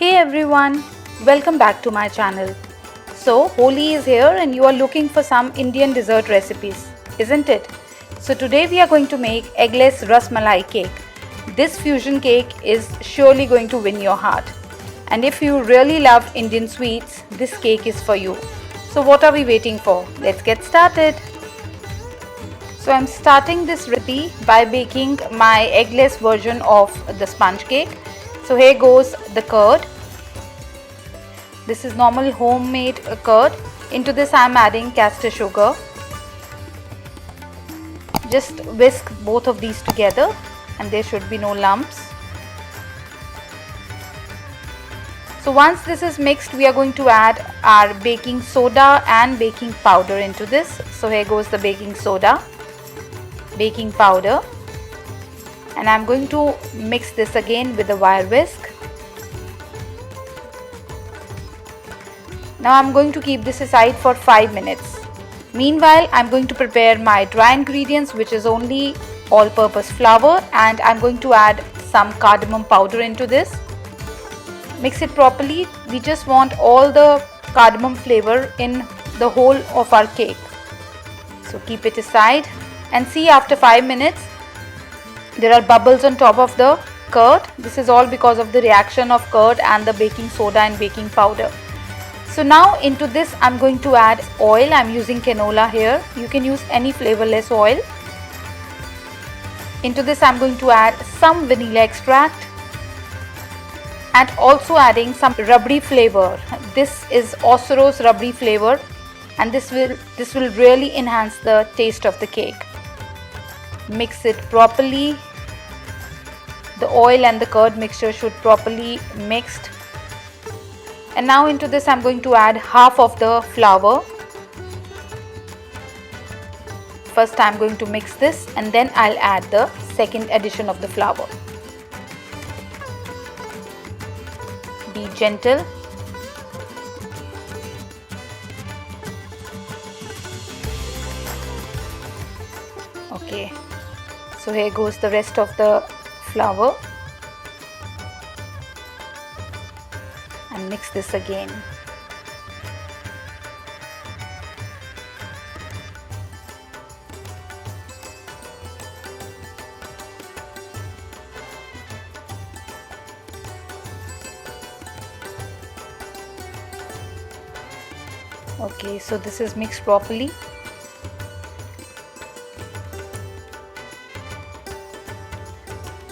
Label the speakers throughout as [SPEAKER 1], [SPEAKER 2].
[SPEAKER 1] Hey everyone, welcome back to my channel. So Holi is here and you are looking for some Indian dessert recipes, isn't it? So today we are going to make eggless Rasmalai cake. This fusion cake is surely going to win your heart. And if you really love Indian sweets, this cake is for you. So what are we waiting for? Let's get started. So I'm starting this recipe by baking my eggless version of the sponge cake. So here goes the curd. This is normal homemade curd. Into this I am adding caster sugar. Just whisk both of these together and there should be no lumps. So once this is mixed, we are going to add our baking soda and baking powder into this. So here goes the baking soda, baking powder, and I am going to mix this again with the wire whisk. Now I am going to keep this aside for 5 minutes. Meanwhile, I am going to prepare my dry ingredients, which is only all-purpose flour, and I am going to add some cardamom powder into this. Mix it properly. We just want all the cardamom flavor in the whole of our cake. So keep it aside and see, after 5 minutes there are bubbles on top of the curd. This is all because of the reaction of curd and the baking soda and baking powder. So now into this I am going to add oil. I am using canola here. You can use any flavorless oil. Into this I am going to add some vanilla extract and also adding some rubbery flavor. This is Ohri's rubbery flavor, and this will really enhance the taste of the cake. Mix it properly. The oil and the curd mixture should properly mixed. And now into this I am going to add half of the flour. First I am going to mix this and then I'll add the second addition of the flour. Be gentle. Okay, so here goes the rest of the flour. And mix this again. Okay, so this is mixed properly.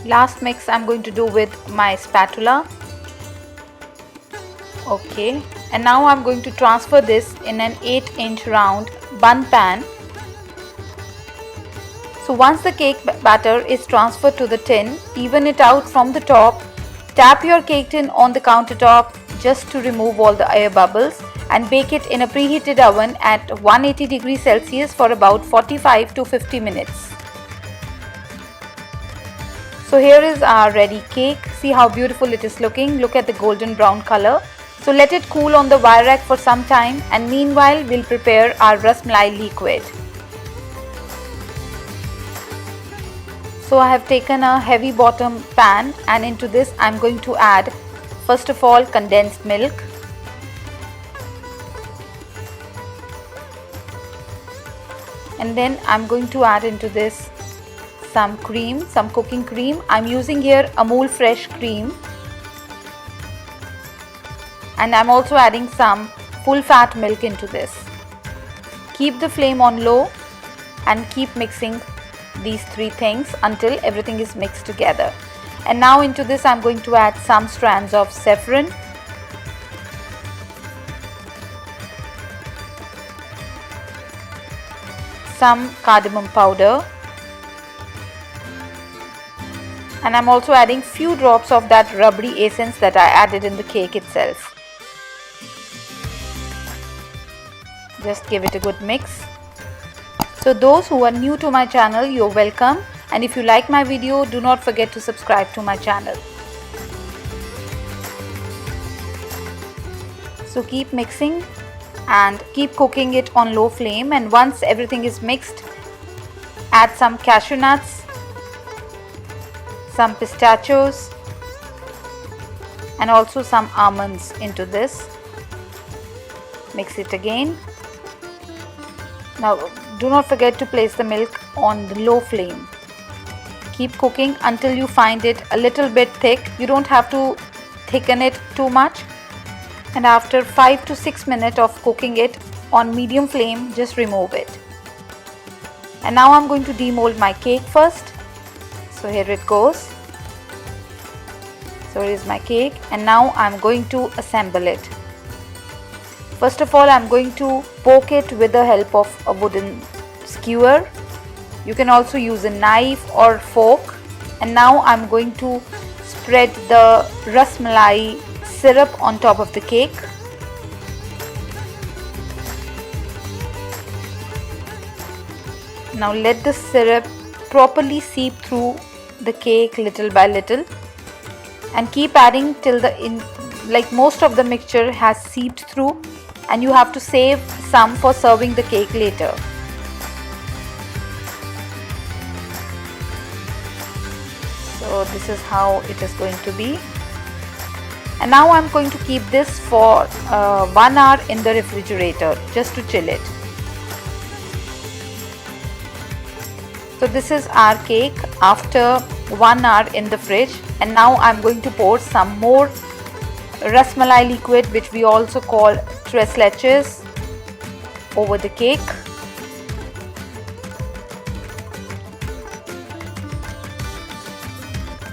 [SPEAKER 1] Last mix I'm going to do with my spatula. Okay, and now I'm going to transfer this in an 8-inch round bun pan. So once the cake batter is transferred to the tin, even it out from the top. Tap your cake tin on the countertop just to remove all the air bubbles and bake it in a preheated oven at 180 degrees Celsius for about 45 to 50 minutes. So here is our ready cake. See how beautiful it is looking. Look at the golden brown color. So let it cool on the wire rack for some time, and meanwhile we'll prepare our rasmalai liquid. So I have taken a heavy bottom pan and into this I'm going to add first of all condensed milk. And then I'm going to add into this some cream, some cooking cream. I'm using here Amul fresh cream. And I'm also adding some full fat milk into this. Keep the flame on low and keep mixing these three things until everything is mixed together. And now into this I'm going to add some strands of saffron. Some cardamom powder. And I'm also adding few drops of that rubbery essence that I added in the cake itself. Just give it a good mix. So those who are new to my channel, you're welcome, and if you like my video, do not forget to subscribe to my channel. So keep mixing and keep cooking it on low flame, and once everything is mixed, add some cashew nuts, some pistachios, and also some almonds into this. Mix it again. Now do not forget to place the milk on the low flame. Keep cooking until you find it a little bit thick. You don't have to thicken it too much. And after 5 to 6 minutes of cooking it on medium flame, just remove it. And now I'm going to demold my cake first. So here it goes. So here is my cake, and now I'm going to assemble it. First of all, I'm going to poke it with the help of a wooden skewer. You can also use a knife or fork. And now I'm going to spread the Rasmalai syrup on top of the cake. Now let the syrup properly seep through the cake little by little, and keep adding till most of the mixture has seeped through, and you have to save some for serving the cake later. So this is how it is going to be. And now I'm going to keep this for 1 hour in the refrigerator just to chill it. So this is our cake after 1 hour in the fridge, and now I'm going to pour some more Rasmalai liquid, which we also call TRESLECHES, over the cake.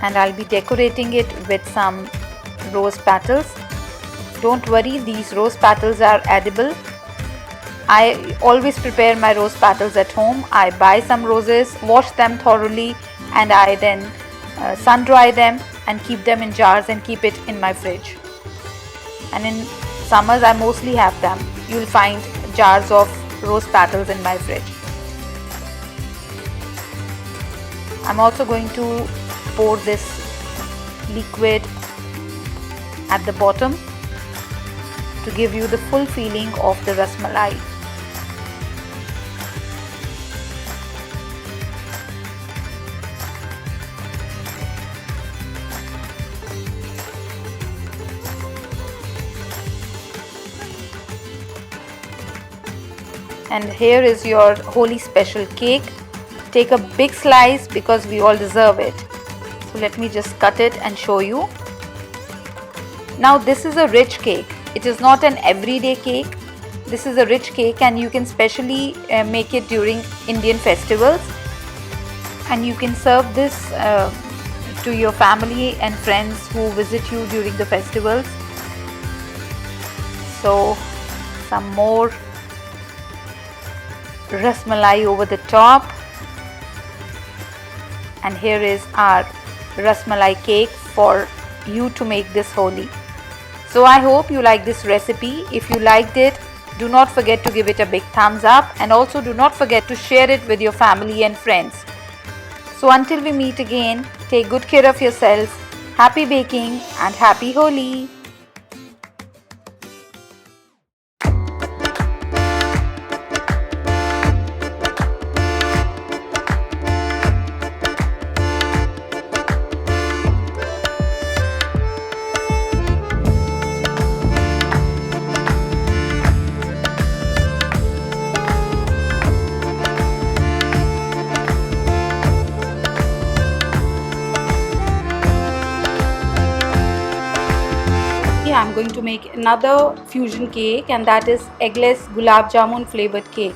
[SPEAKER 1] And I'll be decorating it with some rose petals. Don't worry, these rose petals are edible. I always prepare my rose petals at home. I buy some roses, wash them thoroughly, and I then sun dry them and keep them in jars and keep it in my fridge. And in summers I mostly have them. You'll find jars of rose petals in my fridge. I'm also going to pour this liquid at the bottom to give you the full feeling of the Rasmalai. And here is your Holi special cake. Take a big slice because we all deserve it. So let me just cut it and show you. Now this is a rich cake. It is not an everyday cake. This is a rich cake, and you can specially make it during Indian festivals. And you can serve this to your family and friends who visit you during the festivals. So some more Rasmalai over the top, and here is our Rasmalai cake for you to make this Holi. So I hope you like this recipe. If you liked it, do not forget to give it a big thumbs up, and also do not forget to share it with your family and friends. So until we meet again, take good care of yourself. Happy baking and happy Holi! I'm going to make another fusion cake, and that is Eggless Gulab jamun flavored cake.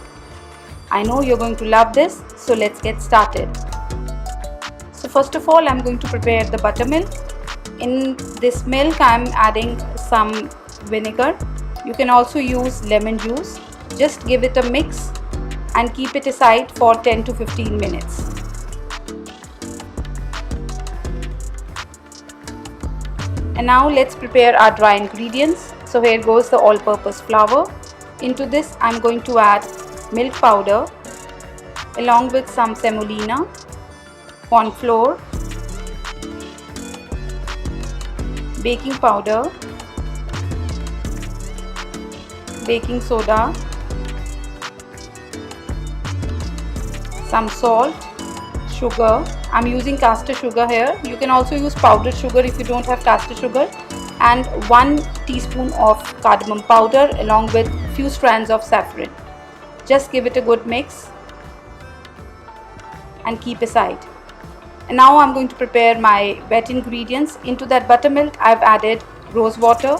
[SPEAKER 1] I know you're going to love this, so let's get started. So first of all, I'm going to prepare the buttermilk. In this milk, I'm adding some vinegar. You can also use lemon juice. Just give it a mix and keep it aside for 10 to 15 minutes. And now let's prepare our dry ingredients. So here goes the all-purpose flour. Into this I'm going to add milk powder along with some semolina, corn flour, baking powder, baking soda, some salt, sugar. I'm using caster sugar here. You can also use powdered sugar if you don't have caster sugar. and 1 teaspoon of cardamom powder along with few strands of saffron. Just give it a good mix and keep aside. And now I'm going to prepare my wet ingredients. Into that buttermilk I've added rose water.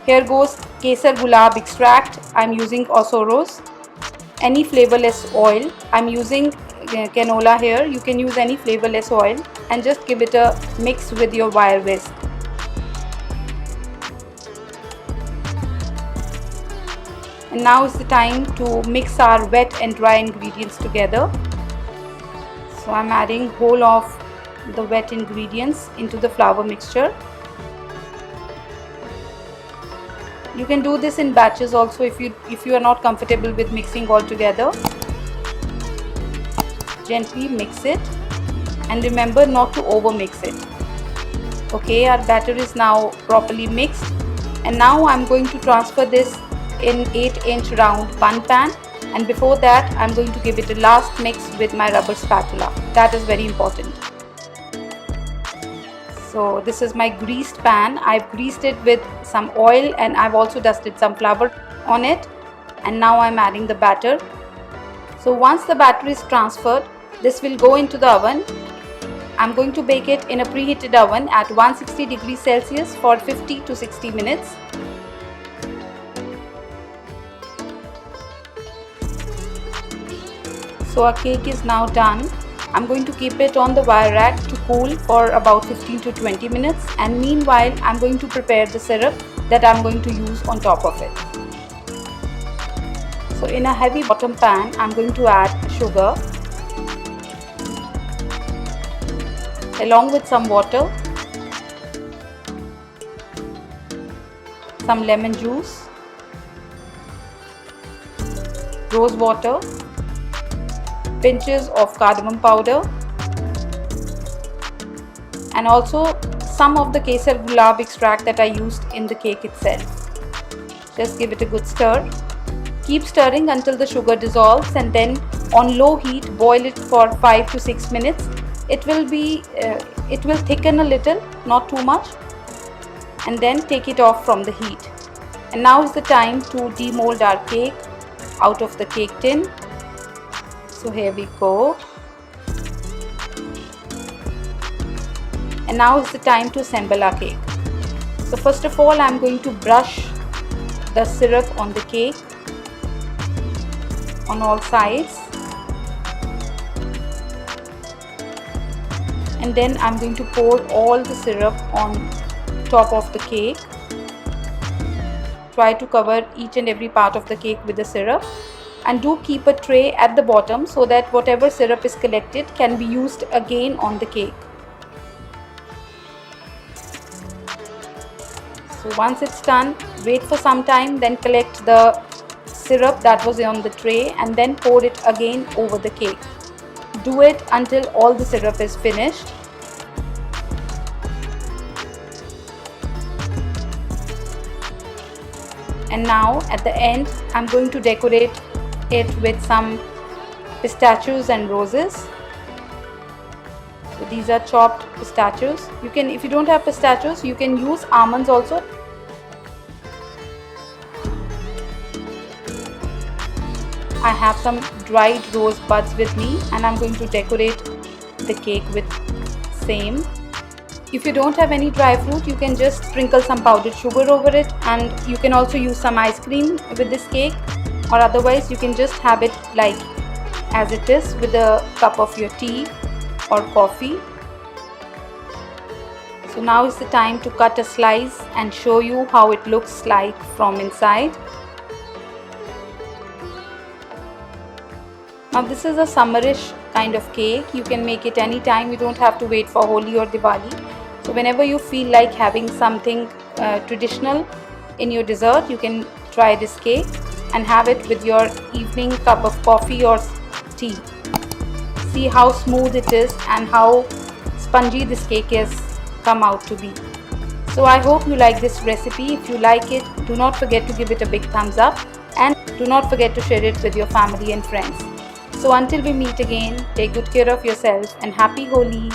[SPEAKER 1] Here goes Kesar Gulab extract. I'm using Osoros. Any flavorless oil. I'm using canola here. You can use any flavorless oil and just give it a mix with your wire whisk. And now is the time to mix our wet and dry ingredients together. So I'm adding whole of the wet ingredients into the flour mixture. You can do this in batches also if you are not comfortable with mixing all together. Gently mix it and remember not to over mix it. Okay, our batter is now properly mixed, and now I'm going to transfer this in 8-inch round bun pan, and before that I'm going to give it a last mix with my rubber spatula. That is very important. So this is my greased pan. I've greased it with some oil and I've also dusted some flour on it, and now I'm adding the batter. So once the batter is transferred, this will go into the oven. I'm going to bake it in a preheated oven at 160 degrees Celsius for 50 to 60 minutes. So our cake is now done. I'm going to keep it on the wire rack to cool for about 15 to 20 minutes, and meanwhile I'm going to prepare the syrup that I'm going to use on top of it. So in a heavy bottom pan I'm going to add sugar along with some water, some lemon juice, rose water, pinches of cardamom powder, and also some of the Kesar Gulab extract that I used in the cake itself. Just give it a good stir. Keep stirring until the sugar dissolves, and then on low heat boil it for 5 to 6 minutes. It will thicken a little, not too much, and then take it off from the heat. And now is the time to demold our cake out of the cake tin. So here we go. And now is the time to assemble our cake. So first of all I'm going to brush the syrup on the cake on all sides, and then I'm going to pour all the syrup on top of the cake. Try to cover each and every part of the cake with the syrup, and do keep a tray at the bottom so that whatever syrup is collected can be used again on the cake. So once it's done, wait for some time, then collect the syrup that was on the tray and then pour it again over the cake. Do it until all the syrup is finished. And now at the end I'm going to decorate it with some pistachios and roses. So these are chopped pistachios. You can, if you don't have pistachios, you can use almonds also. I have some dried rose buds with me, and I'm going to decorate the cake with same. If you don't have any dry fruit, you can just sprinkle some powdered sugar over it, and you can also use some ice cream with this cake, or otherwise you can just have it like as it is with a cup of your tea or coffee. So now is the time to cut a slice and show you how it looks like from inside. Now this is a summerish kind of cake. You can make it anytime. You don't have to wait for Holi or Diwali. So whenever you feel like having something traditional in your dessert, you can try this cake and have it with your evening cup of coffee or tea. See how smooth it is and how spongy this cake has come out to be. So I hope you like this recipe. If you like it, do not forget to give it a big thumbs up, and do not forget to share it with your family and friends. So until we meet again, take good care of yourself and happy Holi!